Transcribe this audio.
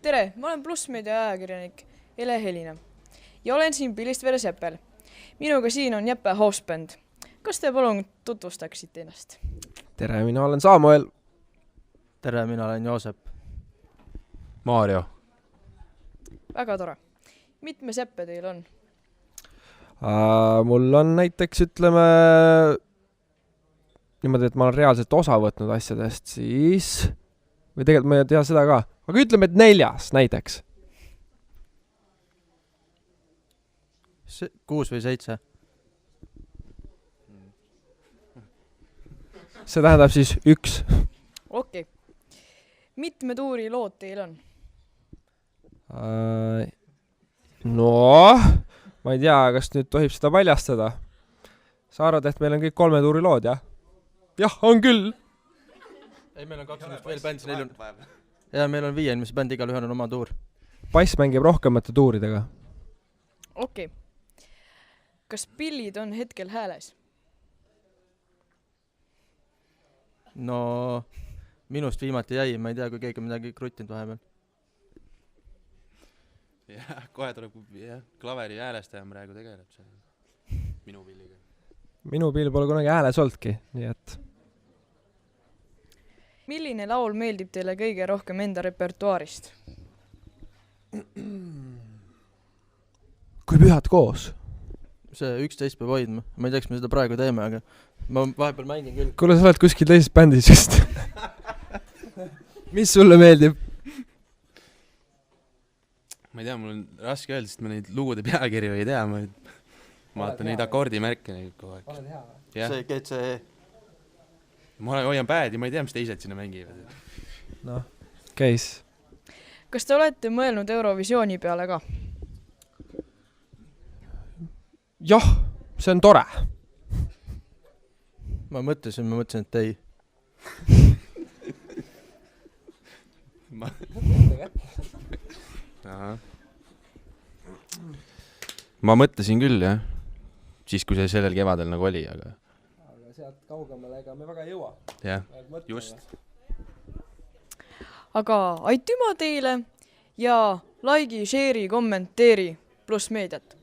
Tere, ma olen Plussmeedia ajakirjanik Ele Helina ja olen siin Pilistvere Seppel. Minuga siin on Jeppe Houseband. Kas te palun tutvustaksite ennast? Tere, mina olen Samuel. Tere, mina olen Joosep. Maarjo. Väga tore. Mitme seppe teil on? Mul on näiteks, ütleme, niimoodi, et ma olen reaalselt osa võtnud asjadest, siis... Või tegelikult ma ei tea seda ka. Aga ütleme, et 4 näiteks. 6 või 7. See tähendab siis 1. Okei. Mitme tuuri lood teil on? No, ma ei tea, kas nüüd tohib seda väljastada. Sa arvad, et meil on kõik 3 tuuri lood, jah? Jah, on küll. Ei, meil on 2 inimest veel bändis, neil on... Ja meil on 5 inimese bänd, igal ühel on oma tuur. Bass mängib rohkemate tuuridega. Okei. Kas pillid on hetkel hääles? No, minust viimati jäi, ma ei tea, kui keegi midagi kruttinud vahepeal. Jah, kohe tuleb klaveri häälestaja praegu tegeleb see minu pilliga. Minu pill pole kunagi hääles oldki, nii et... Milline laul meeldib teile kõige rohkem enda repertuaarist? Kui pühad koos. See 11 peab hoidma. Ma ei tea, kas me seda praegu teeme, aga ma vahepeal mängin küll. Kuule, sa oled kuskil teises bändis just. Mis sulle meeldib? Ma ei tea, mul on raske öelda, sest ma neid lugude peakirju ei tea. Ma vaatan neid akordimärke kogu aeg. Oled hea või? See GCE. Ma hoian päädi, ma ei tea, mis teised sinna mängivad. Noh, käis. Kas te olete mõelnud Eurovisiooni peale ka? Jah, see on tore. Ma mõtlesin, et ei. Ma mõtlesin küll, jah. Siis, kui see sellel kevadel nagu oli, aga Sealt kaugemale ega me väga ei jõua. jah, just. Aga aitüma teile ja likei, share'i, kommenteeri Plussmeediat.